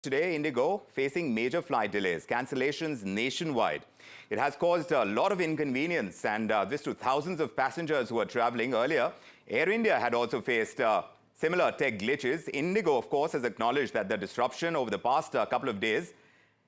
Today, Indigo facing major flight delays, cancellations nationwide. It has caused a lot of inconvenience and this to thousands of passengers who are traveling. Earlier, Air India had also faced similar tech glitches. Indigo, of course, has acknowledged that the disruption over the past couple of days,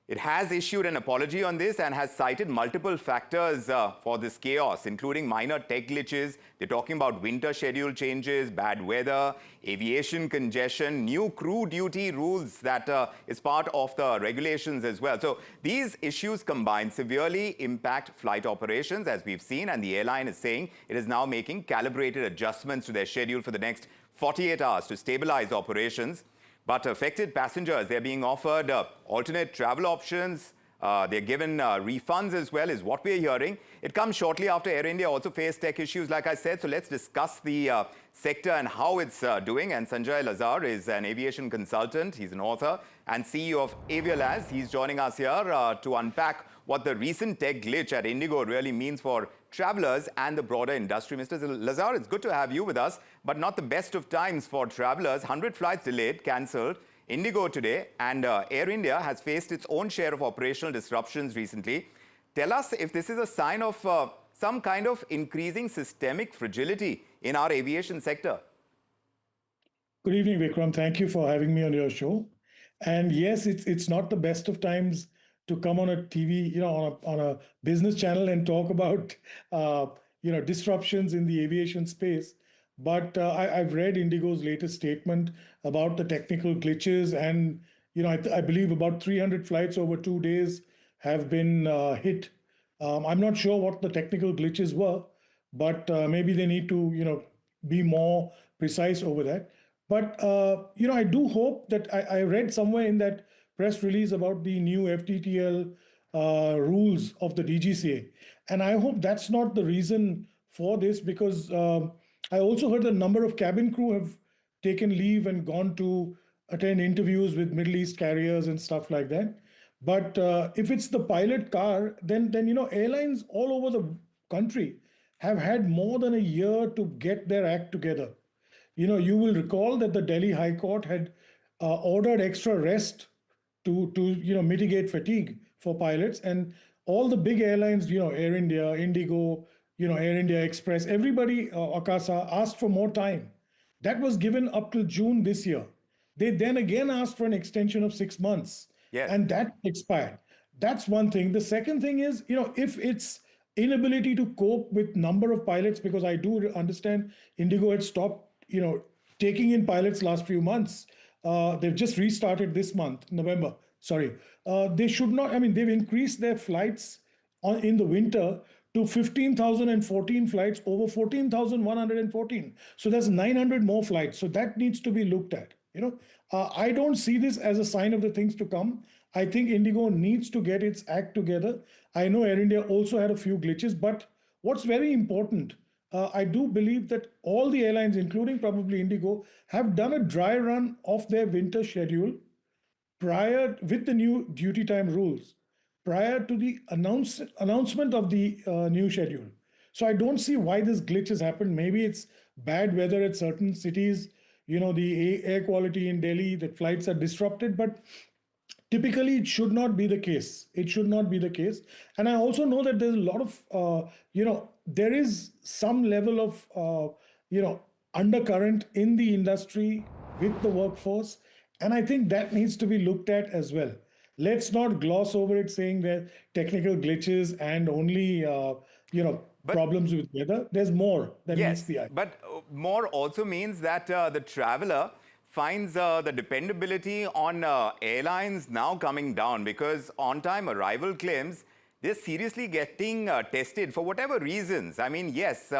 it has issued an apology on this and has cited multiple factors for this chaos, including minor tech glitches. They're talking about winter schedule changes, bad weather, aviation congestion, new crew duty rules that is part of the regulations as well. So these issues combined severely impact flight operations, as we've seen, and the airline is saying it is now making calibrated adjustments to their schedule for the next 48 hours to stabilize operations. But affected passengers, they're being offered alternate travel options. They're given refunds as well, is what we're hearing. It comes shortly after Air India also faced tech issues, like I said. So let's discuss the sector and how it's doing. And Sanjay Lazar is an aviation consultant. He's an author and CEO of Avialaz. He's joining us here to unpack what the recent tech glitch at Indigo really means for travelers and the broader industry. Mr. Lazar, it's good to have you with us, but not the best of times for travelers. 100 flights delayed, cancelled. Indigo today, and Air India has faced its own share of operational disruptions recently. Tell us if this is a sign of some kind of increasing systemic fragility in our aviation sector. Good evening, Vikram. Thank you for having me on your show. And yes, it's not the best of times to come on a TV, on a business channel and talk about, disruptions in the aviation space. But I've read Indigo's latest statement about the technical glitches, and I believe about 300 flights over 2 days have been hit. I'm not sure what the technical glitches were, but maybe they need to be more precise over that. But I do hope that I read somewhere in that press release about the new FTTL rules of the DGCA, and I hope that's not the reason for this, because I also heard a number of cabin crew have taken leave and gone to attend interviews with Middle East carriers and stuff like that. But if it's the pilot car, then airlines all over the country have had more than a year to get their act together. You will recall that the Delhi High Court had ordered extra rest to mitigate fatigue for pilots, and all the big airlines, Air India, Indigo, Air India Express, everybody, Akasa, asked for more time. That was given up till June this year. They then again asked for an extension of 6 months, Yes. and that expired. That's one thing. The second thing is, if it's inability to cope with number of pilots, because I do understand Indigo had stopped, taking in pilots last few months. They've just restarted this month, November. Sorry. They should not, they've increased their flights in the winter to 15,014 flights, over 14,114. So there's 900 more flights. So that needs to be looked at. I don't see this as a sign of the things to come. I think Indigo needs to get its act together. I know Air India also had a few glitches, but what's very important, I do believe that all the airlines, including probably Indigo, have done a dry run of their winter schedule prior with the new duty time rules, prior to the announcement of the new schedule. So I don't see why this glitch has happened. Maybe it's bad weather at certain cities, the air quality in Delhi, that flights are disrupted, but typically it should not be the case. It should not be the case. And I also know that there's a lot of, there is some level of, undercurrent in the industry with the workforce. And I think that needs to be looked at as well. Let's not gloss over it saying that technical glitches and only, problems with weather. There's more that meets the eye. But more also means that the traveler finds the dependability on airlines now coming down, because on-time arrival claims, they're seriously getting tested for whatever reasons. Yes,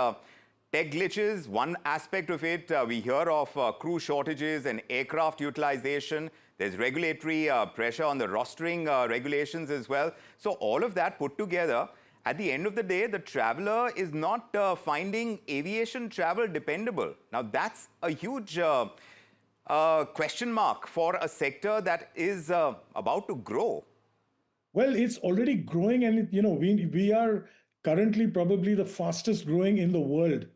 tech glitches, one aspect of it. We hear of crew shortages and aircraft utilization. There's regulatory pressure on the rostering regulations as well. So all of that put together, at the end of the day, the traveler is not finding aviation travel dependable. Now, that's a huge question mark for a sector that is about to grow. Well, it's already growing, and we are currently probably the fastest growing in the world.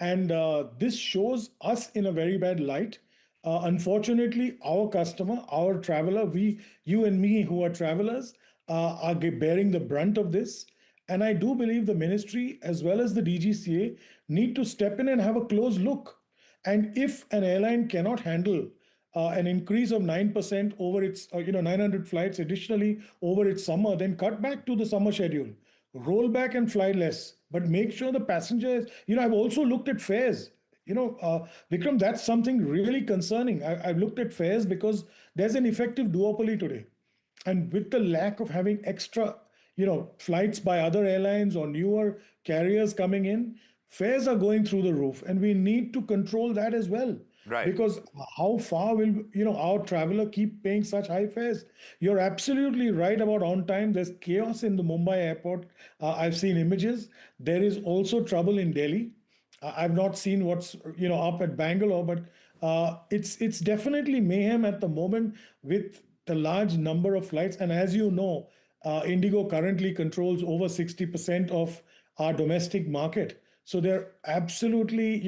And this shows us in a very bad light. Unfortunately, our customer, our traveler, you and me who are travelers, are bearing the brunt of this. And I do believe the ministry as well as the DGCA need to step in and have a close look. And if an airline cannot handle an increase of 9% over its, 900 flights additionally over its summer, then cut back to the summer schedule, roll back and fly less, but make sure the passengers, I've also looked at fares. Vikram, that's something really concerning. I've looked at fares because there's an effective duopoly today. And with the lack of having extra, flights by other airlines or newer carriers coming in, fares are going through the roof. And we need to control that as well. Right. Because how far will, our traveler keep paying such high fares? You're absolutely right about on time. There's chaos in the Mumbai airport. I've seen images. There is also trouble in Delhi. I've not seen what's up at Bangalore, but it's definitely mayhem at the moment with the large number of flights. And as you know, Indigo currently controls over 60% of our domestic market. So they're absolutely,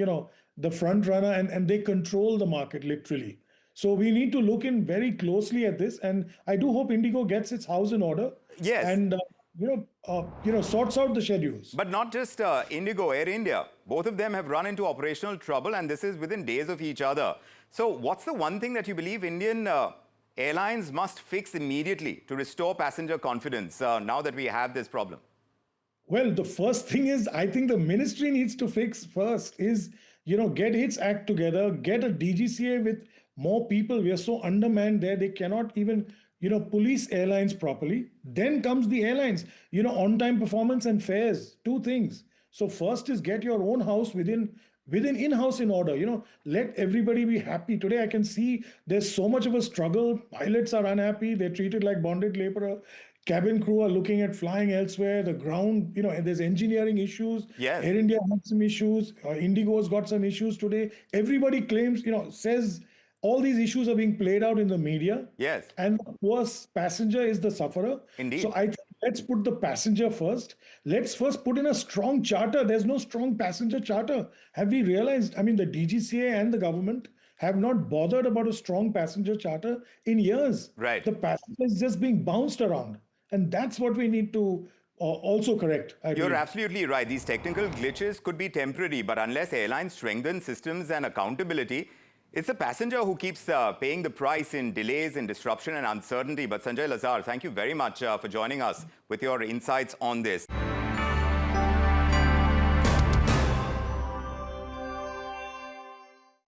the front runner, and they control the market literally. So we need to look in very closely at this, and I do hope Indigo gets its house in order. Yes. And sorts out the schedules. But not just Indigo, Air India. Both of them have run into operational trouble, and this is within days of each other. So what's the one thing that you believe Indian airlines must fix immediately to restore passenger confidence now that we have this problem? Well, the first thing is, I think the ministry needs to fix first is, get its act together, get a DGCA with more people. We are so undermanned there, they cannot even, police airlines properly. Then comes the airlines, on-time performance and fares, two things. So first is get your own house within in-house in order. Let everybody be happy. Today I can see there's so much of a struggle. Pilots are unhappy. They're treated like bonded laborer. Cabin crew are looking at flying elsewhere. The ground, there's engineering issues. Yes. Air India had some issues. Indigo's got some issues today. Everybody claims, says all these issues are being played out in the media. Yes. And the poor passenger is the sufferer. Indeed. So I think let's put the passenger first. Let's first put in a strong charter. There's no strong passenger charter. Have we realized? I mean, the DGCA and the government have not bothered about a strong passenger charter in years. Right. The passenger is just being bounced around. And that's what we need to also correct. You're absolutely right. These technical glitches could be temporary, but unless airlines strengthen systems and accountability, it's the passenger who keeps paying the price in delays, in disruption and uncertainty. But Sanjay Lazar, thank you very much for joining us with your insights on this.